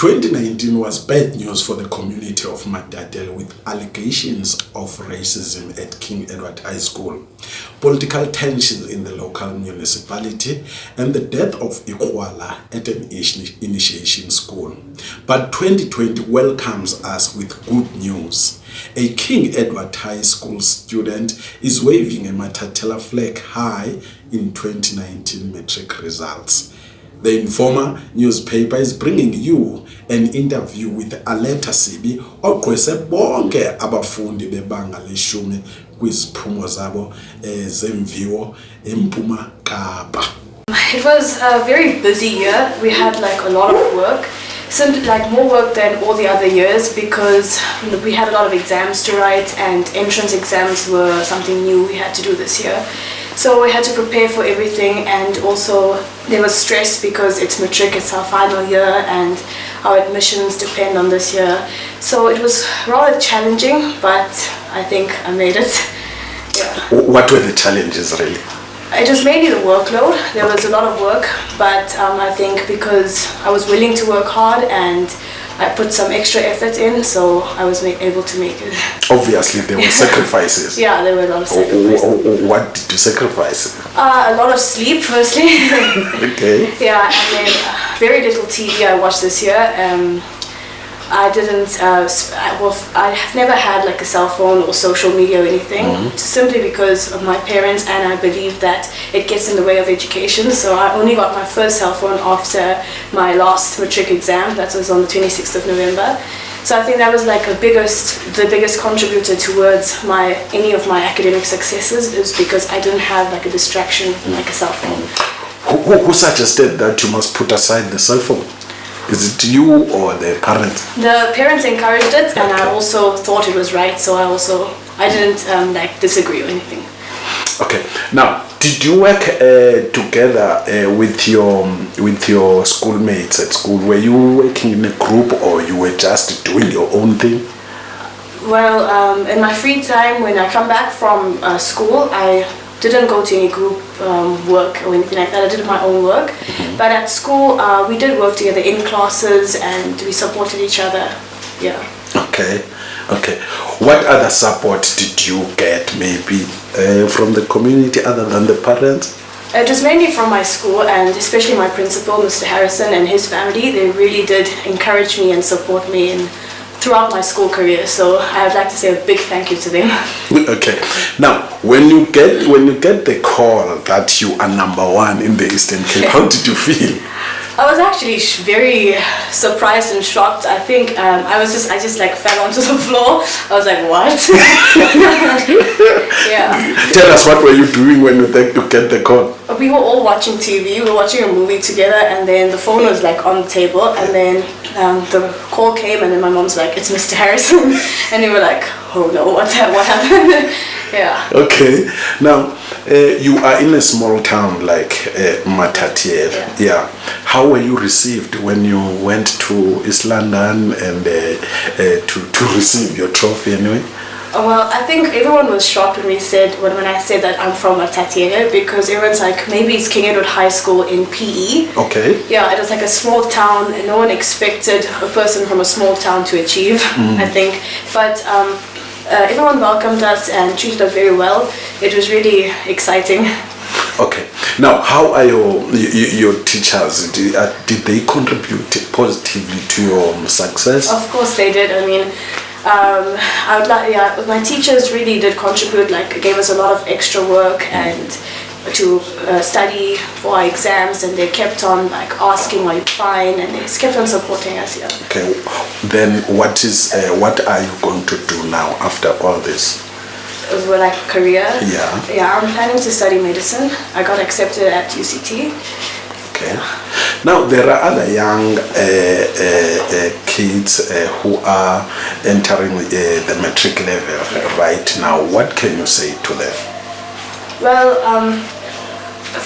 2019 was bad news for the community of Matatiele with allegations of racism at King Edward High School, political tensions in the local municipality, and the death of Ikwala at an initiation school. But 2020 welcomes us with good news. A King Edward High School student is waving a Matatiele flag high in 2019 Matric Results. The Informer newspaper is bringing you an interview with Aleta Sibi ogqwese bonke abafundi bebanga leshumi kwiziphumo zabo zemviwo eMpuma Kapa. It was a very busy year. We had a lot of work, more work than all the other years, because we had a lot of exams to write, and entrance exams were something new we had to do this year. So we had to prepare for everything, and also there was stress because it's matric, it's our final year, and our admissions depend on this year. So it was rather challenging, but I think I made it. Yeah. What were the challenges really? It was mainly the workload. There was a lot of work, but I think because I was willing to work hard and I put some extra effort in, so I was able to make it. Obviously, there were sacrifices. Yeah, there were a lot of sacrifices. What did you sacrifice? A lot of sleep, firstly. Okay. Yeah, and then very little TV I watched this year. I didn't, I've never had a cell phone or social media or anything, simply because of my parents, and I believe that it gets in the way of education. So I only got my first cell phone after my last matric exam. That was on the 26th of November. So I think that was the biggest contributor towards any of my academic successes, is because I didn't have a distraction like a cell phone. Who suggested that you must put aside the cell phone? Is it you or the parents? The parents encouraged it, and I also thought it was right, so I didn't disagree or anything. Okay. Now, did you work together with your schoolmates at school? Were you working in a group, or you were just doing your own thing? Well, in my free time, when I come back from school, I didn't go to any group work or anything like that. I did my own work. But at school, we did work together in classes, and we supported each other. Yeah. Okay. What other support did you get, maybe from the community other than the parents? It was mainly from my school, and especially my principal, Mr. Harrison, and his family. They really did encourage me and support me throughout my school career, so I would like to say a big thank you to them. Okay. Now, when you get the call that you are #1 in the Eastern Cape, how did you feel? I was actually very surprised and shocked. I think I just fell onto the floor. I was like, what? Yeah. Tell us, what were you doing when you get the call? We were all watching TV. We were watching a movie together, and then the phone was on the table, and then the call came, and then my mom's like, it's Mr. Harrison. And we were like, oh no, what happened? Yeah. Okay. Now, you are in a small town like Matatiele. Yeah. How were you received when you went to East London and to receive your trophy anyway? Well, I think everyone was shocked when I said that I'm from Matatiele, because everyone's like, maybe it's King Edward High School in PE. Okay. Yeah, it was a small town, and no one expected a person from a small town to achieve, I think. But everyone welcomed us and treated us very well. It was really exciting. Okay. Now, how are your teachers? Did they contribute positively to your success? Of course they did. I mean, my teachers really did contribute. Gave us a lot of extra work and to study for our exams, and they kept on asking, are you fine, and they kept on supporting us. Yeah. Okay. Then what are you going to do now after all this? Well, career? Yeah. I'm planning to study medicine. I got accepted at UCT. Okay. Now, there are other young kids who are entering the matric level right now. What can you say to them? Well,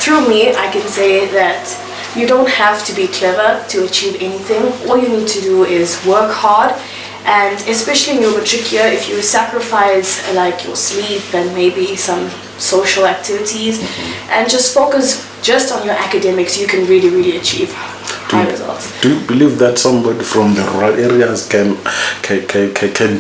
through me, I can say that you don't have to be clever to achieve anything. All you need to do is work hard, and especially in your matric year, if you sacrifice your sleep and maybe some social activities, and just focus just on your academics, you can really, really achieve. high results. Do you believe that somebody from the rural areas can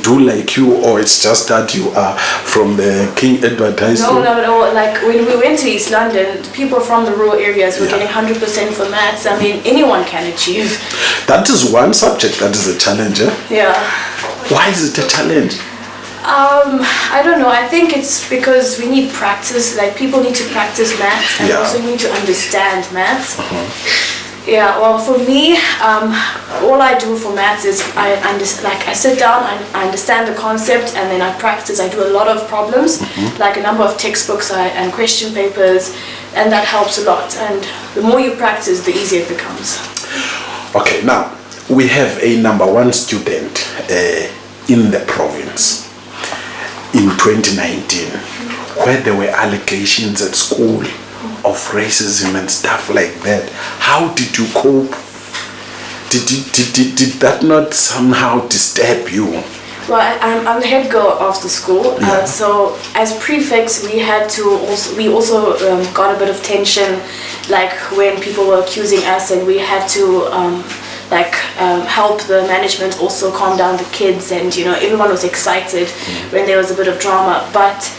do like you, or it's just that you are from the King Edward High School? No. Like when we went to East London, people from the rural areas were getting 100% for maths. I mean, anyone can achieve. That is one subject that is a challenge, eh? Yeah. Why is it a challenge? I don't know. I think it's because we need practice. Like, people need to practice maths, and also need to understand maths. Yeah, well, for me, all I do for maths is I sit down, I understand the concept, and then I practice. I do a lot of problems, like a number of textbooks and question papers, and that helps a lot. And the more you practice, the easier it becomes. Okay, now we have a #1 student in the province in 2019, where there were allegations at school of racism and stuff like that. How did you cope? Did that not somehow disturb you? Well, I'm the head girl of the school, so as prefects we also got a bit of tension, like when people were accusing us, and we had to help the management also calm down the kids, and everyone was excited when there was a bit of drama. But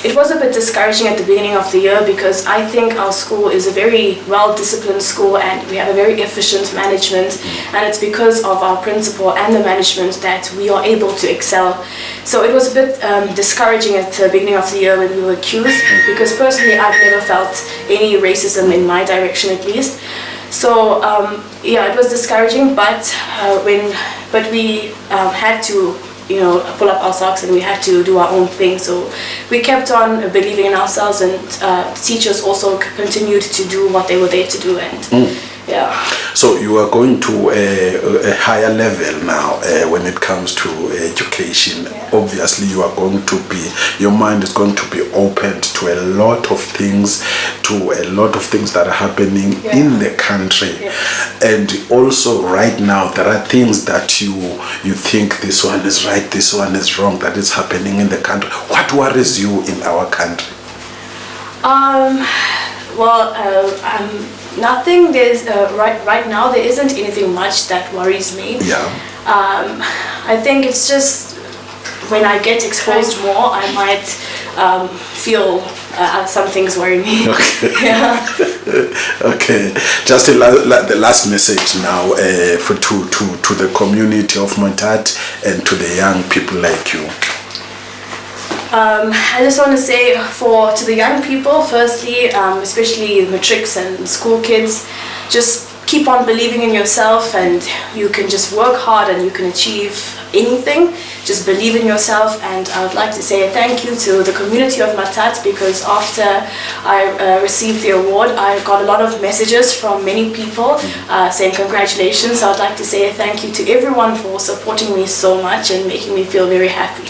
it was a bit discouraging at the beginning of the year, because I think our school is a very well-disciplined school, and we have a very efficient management, and it's because of our principal and the management that we are able to excel. So it was a bit discouraging at the beginning of the year when we were accused, because personally I've never felt any racism in my direction, at least. So it was discouraging, but we had to pull up our socks, and we had to do our own thing. So we kept on believing in ourselves, and teachers also continued to do what they were there to do. And so you are going to a higher level now when it comes to education. Obviously you are going to your mind is going to be opened to a lot of things, that are happening in the country. And also right now there are things that you think this one is right, this one is wrong, that is happening in the country. What worries you in our country? Nothing. There's right now there isn't anything much that worries me. I think it's just when I get exposed more, I might feel some things worry me. Okay. Just the last message now to the community of Matat and to the young people like you. I just want to say to the young people, firstly, especially matrics and school kids, just keep on believing in yourself, and you can just work hard and you can achieve anything. Just believe in yourself. And I would like to say thank you to the community of Matat, because after I received the award, I got a lot of messages from many people saying congratulations. So I'd like to say thank you to everyone for supporting me so much and making me feel very happy.